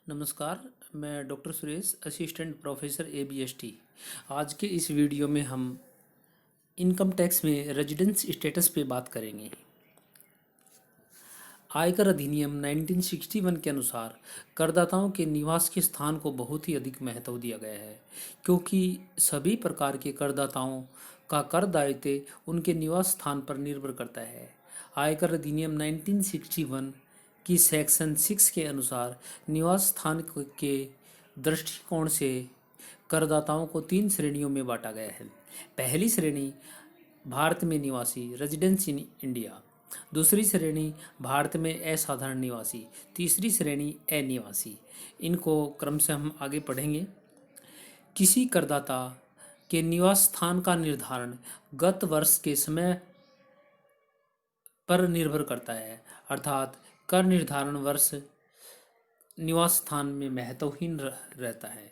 नमस्कार। मैं doctor Suresh, assistant professor ABST। आज के इस वीडियो में हम इनकम टैक्स में रेजिडेंस स्टेटस पे बात करेंगे। आयकर अधिनियम 1961 के अनुसार करदाताओं के निवास के स्थान को बहुत ही अधिक महत्व दिया गया है, क्योंकि सभी प्रकार के करदाताओं का कर दायित्व उनके निवास स्थान पर निर्भर करता है। आयकर अधिनियम 1961 की सेक्शन 6 के अनुसार निवास स्थान के दृष्टिकोण से करदाताओं को 3 श्रेणियों में बांटा गया है। पहली श्रेणी भारत में निवासी रेजिडेंस इन इंडिया, दूसरी श्रेणी भारत में असाधारण निवासी, तीसरी श्रेणी अनिवासी। इनको क्रम से हम आगे पढ़ेंगे। किसी करदाता के निवास स्थान का निर्धारण गत वर्ष के समय पर निर्भर करता है, अर्थात कर निर्धारण वर्ष निवास स्थान में महत्वहीन रहता है।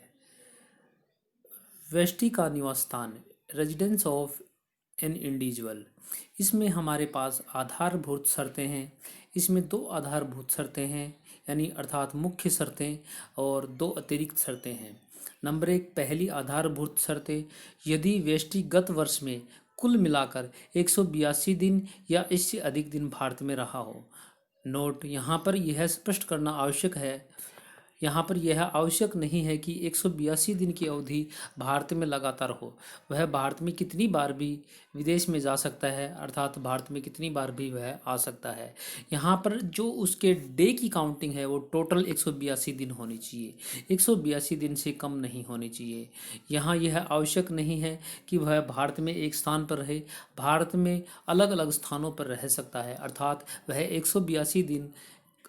व्यष्टि का निवास स्थान, रेजिडेंस ऑफ एन इंडिविजुअल, इसमें हमारे पास आधारभूत शर्तें हैं। इसमें 2 आधारभूत शर्तें हैं, यानी अर्थात मुख्य शर्तें, और 2 अतिरिक्त शर्तें हैं। नंबर 1, पहली आधारभूत शर्तें, यदि व्यष्टि गत वर्ष में कुल मिलाकर 182 दिन या इससे अधिक दिन भारत में रहा हो। नोट, यहाँ पर यह स्पष्ट करना आवश्यक है, यहाँ पर यह आवश्यक नहीं है कि 182 दिन की अवधि भारत में लगातार हो। वह भारत में कितनी बार भी विदेश में जा सकता है, अर्थात भारत में कितनी बार भी वह आ सकता है। यहाँ पर जो उसके डे की काउंटिंग है वो टोटल 182 दिन होनी चाहिए, 182 दिन से कम नहीं होनी चाहिए। यहाँ यह आवश्यक नहीं है कि वह भारत में एक स्थान पर रहे, भारत में अलग अलग स्थानों पर रह सकता है, अर्थात वह 182 दिन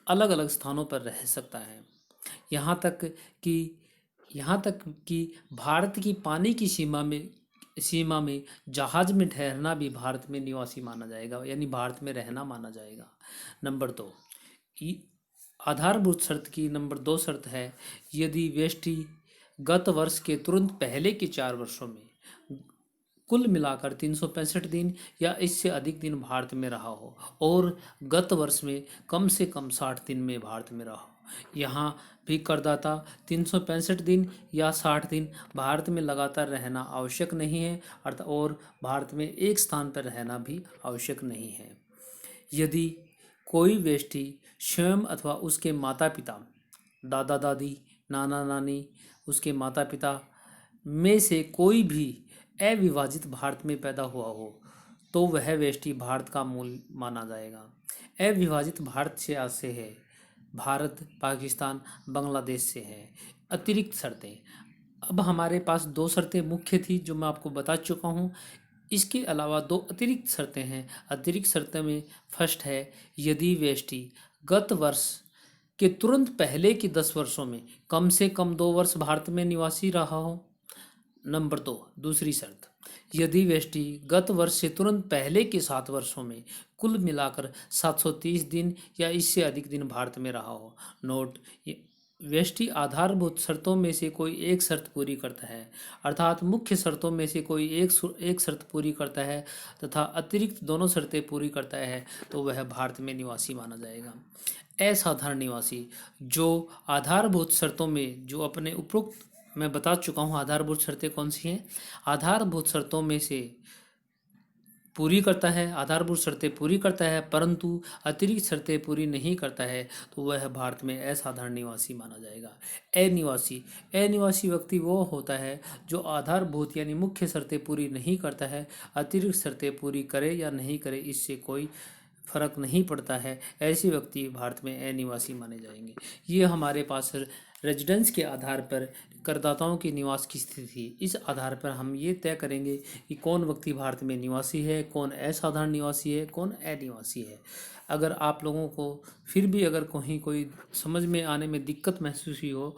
अलग अलग स्थानों पर रह सकता है। यहाँ तक कि भारत की पानी की सीमा में जहाज में ठहरना भी भारत में निवासी माना जाएगा, यानी भारत में रहना माना जाएगा। नंबर 2, आधारभूत शर्त की नंबर 2 शर्त है, यदि व्यष्टि गत वर्ष के तुरंत पहले के 4 वर्षों में कुल मिलाकर 365 दिन या इससे अधिक दिन भारत में रहा हो और गत वर्ष में कम से कम 60 दिन में भारत में रहा हो। यहाँ भी करदाता 365 दिन या 60 दिन भारत में लगातार रहना आवश्यक नहीं है, और भारत में एक स्थान पर रहना भी आवश्यक नहीं है। यदि कोई व्यक्ति स्वयं अथवा उसके माता पिता, दादा दादी, नाना नानी, उसके माता पिता में से कोई भी अविभाजित भारत में पैदा हुआ हो तो वह व्यक्ति भारत का मूल माना जाएगा। अविभाजित भारत से आशय है भारत, पाकिस्तान, बांग्लादेश से है। अतिरिक्त शर्तें, अब हमारे पास 2 शर्तें मुख्य थी जो मैं आपको बता चुका हूँ। इसके अलावा 2 अतिरिक्त शर्तें हैं। अतिरिक्त शर्तें में फर्स्ट है, यदि व्यक्ति गत वर्ष के तुरंत पहले के 10 वर्षों में कम से कम 2 वर्ष भारत में निवासी रहा हो। नंबर 2, दूसरी शर्त, यदि व्यक्ति गत वर्ष से तुरंत पहले के 7 वर्षों में कुल मिलाकर 730 दिन या इससे अधिक दिन भारत में रहा हो। नोट, व्यक्ति आधारभूत शर्तों में से कोई एक शर्त पूरी करता है, अर्थात मुख्य शर्तों में से कोई एक शर्त पूरी करता है तथा अतिरिक्त दोनों शर्तें पूरी करता है तो वह भारत में निवासी माना जाएगा। असाधारण निवासी, जो आधारभूत शर्तों में जो अपने उपरोक्त मैं बता चुका हूँ आधारभूत शर्तें कौन सी हैं, आधारभूत शर्तों में से पूरी करता है, आधारभूत शर्तें पूरी करता है परंतु अतिरिक्त शर्तें पूरी नहीं करता है तो वह भारत में असाधारण निवासी माना जाएगा। अनिवासी व्यक्ति वो होता है जो आधारभूत यानी मुख्य शर्तें पूरी नहीं करता है, अतिरिक्त शर्तें पूरी करे या नहीं करे इससे कोई फर्क नहीं पड़ता है, ऐसे व्यक्ति भारत में अनिवासी माने जाएंगे। ये हमारे पास रेजिडेंस के आधार पर करदाताओं की निवास की स्थिति, इस आधार पर हम ये तय करेंगे कि कौन व्यक्ति भारत में निवासी है, कौन असाधारण निवासी है, कौन अनिवासी है। अगर आप लोगों को फिर भी अगर कहीं कोई समझ में आने में दिक्कत महसूस हुई हो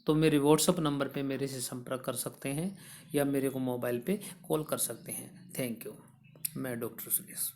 तो मेरे व्हाट्सएप नंबर पे मेरे से संपर्क कर सकते हैं या मेरे को मोबाइल पे कॉल कर सकते हैं। Thank you. मैं डॉक्टर सुरेश।